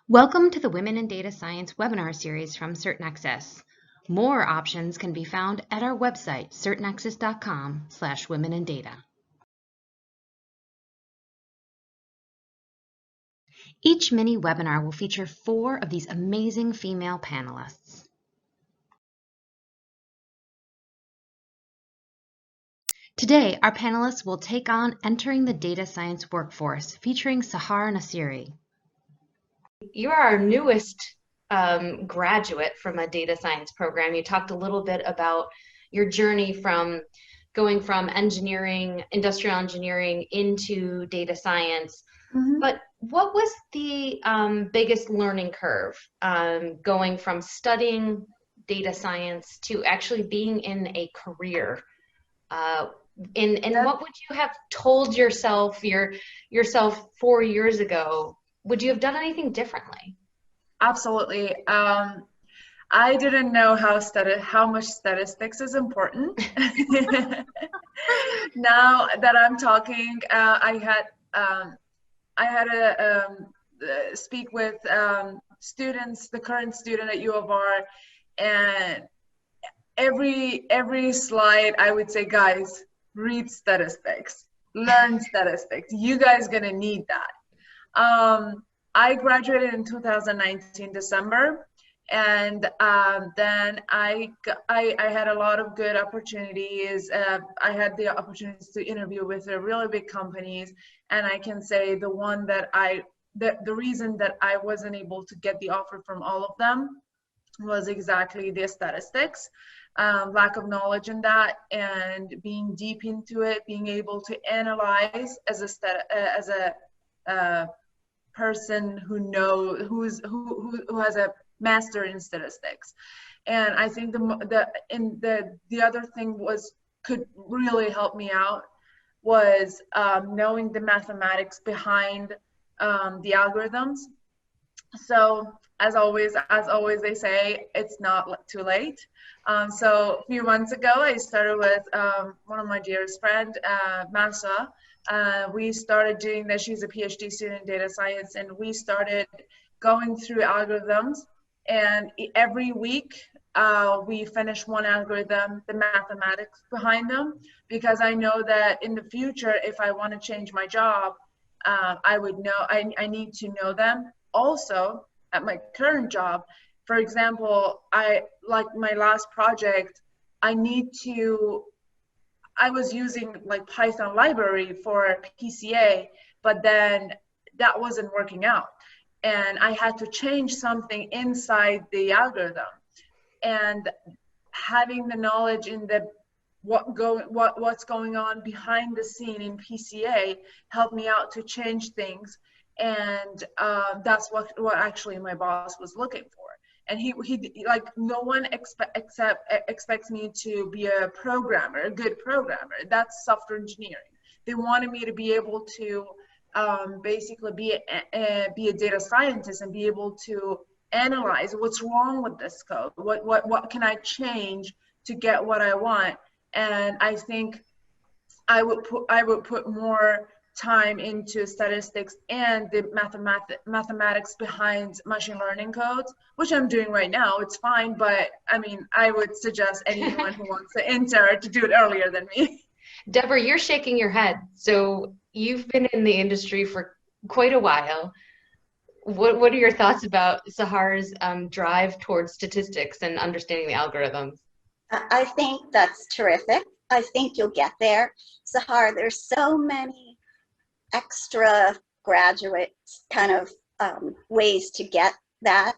Welcome to the Women in Data Science webinar series from CertNexus. More options can be found at our website, certnexus.com/womenindata. Each mini webinar will feature 4 of these amazing female panelists. Today, our panelists will take on Entering the Data Science Workforce, featuring Sahar Nasiri. You are our newest graduate from a data science program. You talked a little bit about your journey from going from engineering, industrial engineering into data science. But what was the biggest learning curve going from studying data science to actually being in a career? And what would you have told yourself 4 years ago? Would you have done anything differently? Absolutely. I didn't know how much statistics is important. Now that I'm talking, I had to speak with students, the current student at U of R, and every slide I would say, guys, read statistics, learn statistics. You guys gonna need that. I graduated in 2019 December, and then I had a lot of good opportunities. I had the opportunities to interview with really big companies, and I can say the one that the reason that I wasn't able to get the offer from all of them was exactly the statistics. Lack of knowledge in that, and being deep into it, being able to analyze as a person who has a master in statistics. And I think the other thing could really help me out was knowing the mathematics behind the algorithms. So as always they say, it's not too late. So a few months ago, I started with one of my dearest friend, Masa. We started doing this. She's a PhD student in data science, and we started going through algorithms. And every week, we finish one algorithm, the mathematics behind them, because I know that in the future, if I want to change my job, I would know. I need to know them. Also, at my current job, for example, like my last project, I was using like Python library for PCA, but then that wasn't working out. And I had to change something inside the algorithm. And having the knowledge in what's going on behind the scene in PCA helped me out to change things. And that's what actually my boss was looking for. And he like, no one expects me to be a programmer, a good programmer. That's software engineering. They wanted me to be able to basically be a data scientist and be able to analyze what's wrong with this code. What can I change to get what I want? And I think I would put more time into statistics and the mathematics behind machine learning codes, which I'm doing right now. It's fine, but I mean, I would suggest anyone who wants to enter to do it earlier than me. Deborah, you're shaking your head. So you've been in the industry for quite a while. What are your thoughts about Sahar's drive towards statistics and understanding the algorithms? I think that's terrific. I think you'll get there. Sahar, there's so many extra graduate kind of ways to get that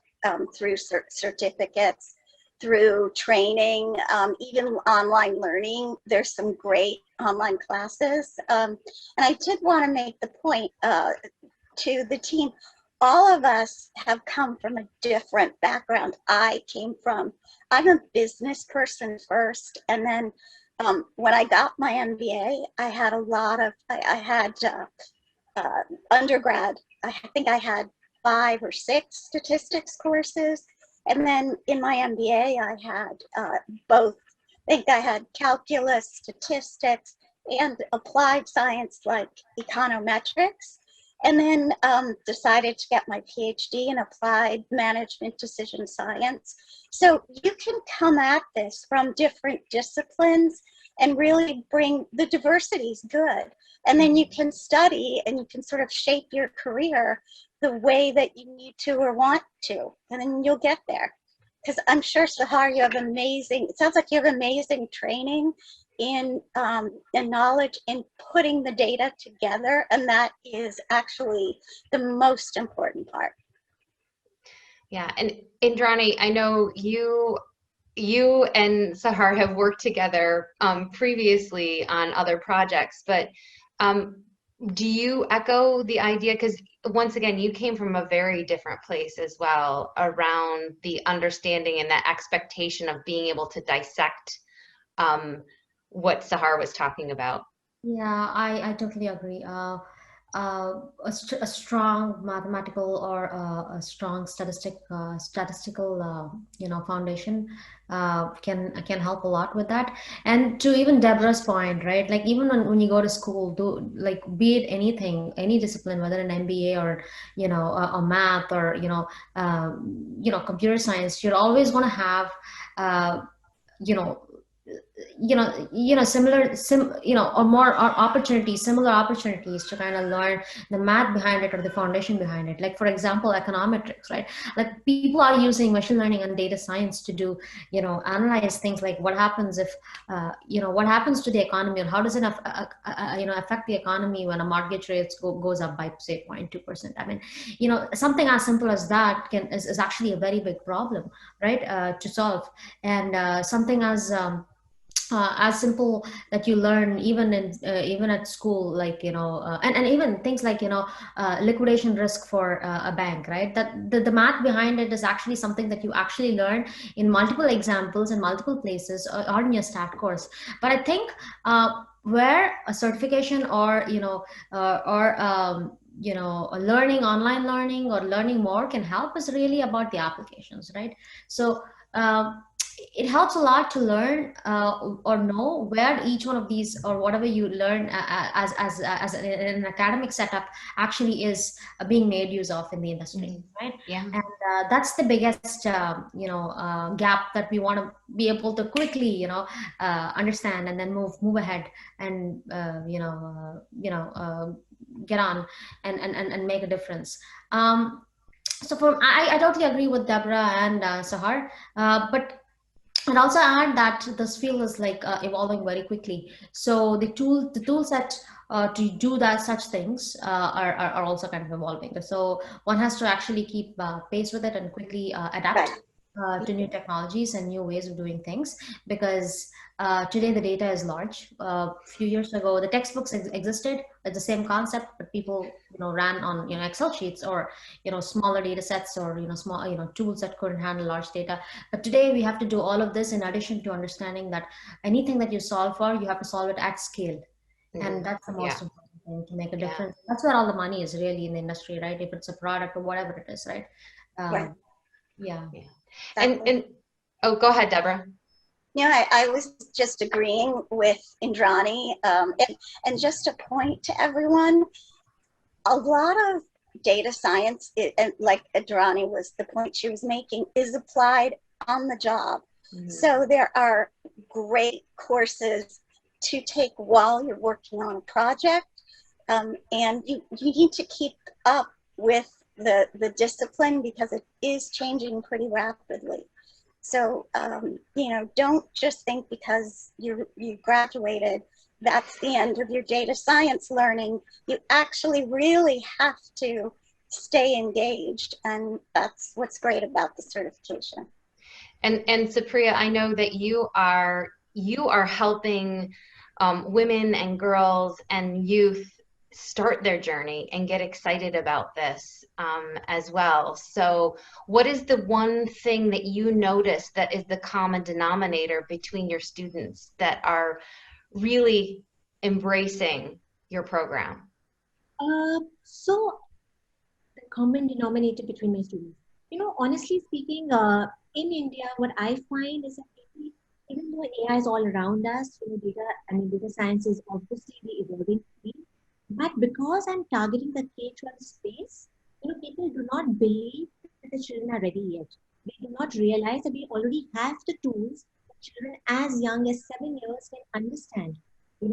through certificates, through training, even online learning. There's some great online classes. And I did want to make the point to the team, all of us have come from a different background. I'm a business person first, and then when I got my MBA, I had undergrad. I think I had 5 or 6 statistics courses, and then in my MBA, I had both. I think I had calculus, statistics, and applied science like econometrics. and then decided to get my PhD in applied management decision science. So you can come at this from different disciplines and really bring the diversity is good. And then you can study and you can sort of shape your career the way that you need to or want to, and then you'll get there. Because I'm sure, Sahar, you have amazing, it sounds like you have amazing training in and knowledge in putting the data together, and that is actually the most important part. Yeah, and Andrani, I know you and Sahar have worked together previously on other projects, but do you echo the idea? Because once again, you came from a very different place as well around the understanding and the expectation of being able to dissect what Sahar was talking about. Yeah, I totally agree. A strong mathematical or a strong statistical foundation can help a lot with that. And to even Deborah's point, right? Like even when you go to school, do like be it anything, any discipline, whether an MBA or a math or computer science, you're always going to have you know or more or opportunities, similar opportunities to kind of learn the math behind it or the foundation behind it. Like for example, econometrics, right? Like people are using machine learning and data science to do, analyze things like what happens if, what happens to the economy, or how does it affect the economy when a mortgage rate goes up by say 0.2%. I mean, something as simple as that is actually a very big problem, right? To solve. And something as simple that you learn even at school, like and even things like liquidation risk for a bank, right? That the math behind it is actually something that you actually learn in multiple examples in multiple places or in your stat course. But I think where a certification or learning, online learning or learning more can help is really about the applications, right? So it helps a lot to learn or know where each one of these or whatever you learn as an academic setup actually is being made use of in the industry, right? Yeah. And that's the biggest gap that we want to be able to quickly understand and then move ahead and get on and make a difference. So I totally agree with Deborah and Sahar, but and also add that this field is like evolving very quickly. So the tool set to do that such things are also kind of evolving. So one has to actually keep pace with it and quickly adapt to new technologies and new ways of doing things, because today the data is large. A few years ago, the textbooks existed. It's the same concept, but people ran on Excel sheets or smaller data sets or small tools that couldn't handle large data. But today we have to do all of this in addition to understanding that anything that you solve for, you have to solve it at scale, and that's the most important thing to make a difference. That's where all the money is really in the industry, right? If it's a product or whatever it is, right? Right. Yeah. And oh, go ahead, Deborah. Yeah, I was just agreeing with Andrani, and just to point to everyone, a lot of data science, and like Andrani was the point she was making, is applied on the job. So there are great courses to take while you're working on a project, and you need to keep up with the discipline because it is changing pretty rapidly. So, don't just think because you graduated, that's the end of your data science learning. You actually really have to stay engaged, and that's what's great about the certification. And Supriya, I know that you are helping women and girls and youth start their journey and get excited about this as well. So what is the one thing that you notice that is the common denominator between your students that are really embracing your program? So the common denominator between my students, honestly speaking, in India, what I find is that even though AI is all around us, data science is obviously the evolving field, But because I'm targeting the K-12 space, people do not believe that the children are ready yet. They do not realize that we already have the tools that children as young as 7 years can understand,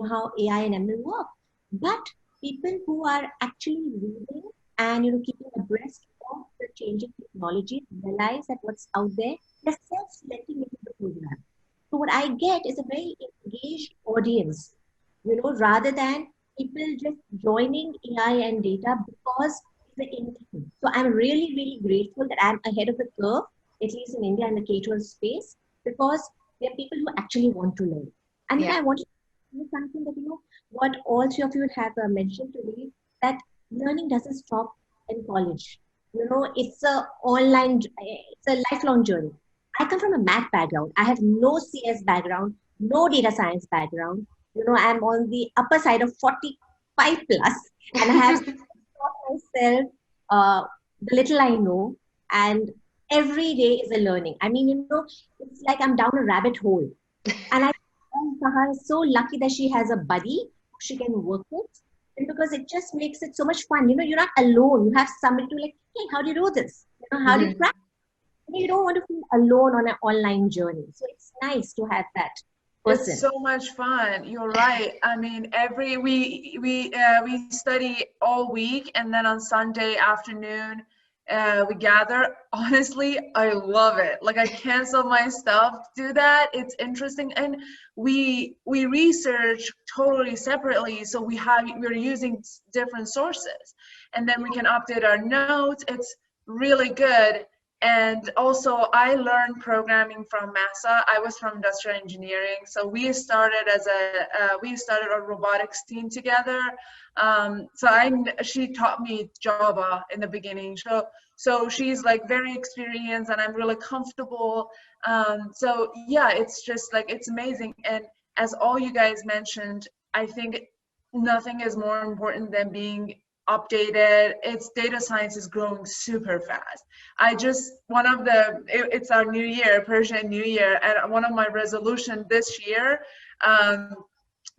how AI and ML work. But people who are actually reading and, keeping abreast of the changing technology realize that what's out there, they're self-selecting into the program. So what I get is a very engaged audience, rather than people just joining AI and data because the income. So I'm really, really grateful that I'm ahead of the curve, at least in India and the K-12 space, because there are people who actually want to learn. And then I want to say something that, what all three of you have mentioned today, that learning doesn't stop in college. It's it's a lifelong journey. I come from a math background. I have no CS background, no data science background. I'm on the upper side of 45 plus, and I have taught myself the little I know, and every day is a learning. I mean, it's like I'm down a rabbit hole. And Sahar is so lucky that she has a buddy who she can work with. And because it just makes it so much fun. You're not alone. You have somebody to like, hey, how do you do this? How do you practice? You don't want to feel alone on an online journey. So it's nice to have that person. It's so much fun. You're right. I mean, we study all week, and then on Sunday afternoon we gather. Honestly, I love it. Like, I cancel my stuff to do that. It's interesting, and we research totally separately. So we're using different sources, and then we can update our notes. It's really good. And also, I learned programming from MASA. I was from industrial engineering, so we started a robotics team together. She taught me Java in the beginning. So she's like very experienced, and I'm really comfortable. So yeah, it's just like, it's amazing. And as all you guys mentioned, I think nothing is more important than being updated. It's data science is growing super fast. It's our new year, Persian New Year, and one of my resolution this year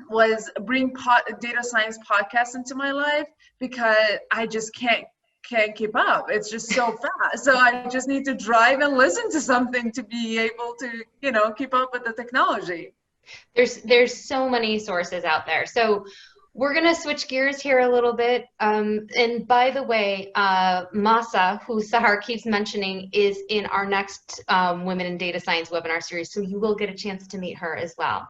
was bring data science podcasts into my life, because I just can't keep up. It's just so fast. So I just need to drive and listen to something to be able to, keep up with the technology. There's so many sources out there. So we're going to switch gears here a little bit. And by the way, Masa, who Sahar keeps mentioning, is in our next Women in Data Science webinar series. So you will get a chance to meet her as well.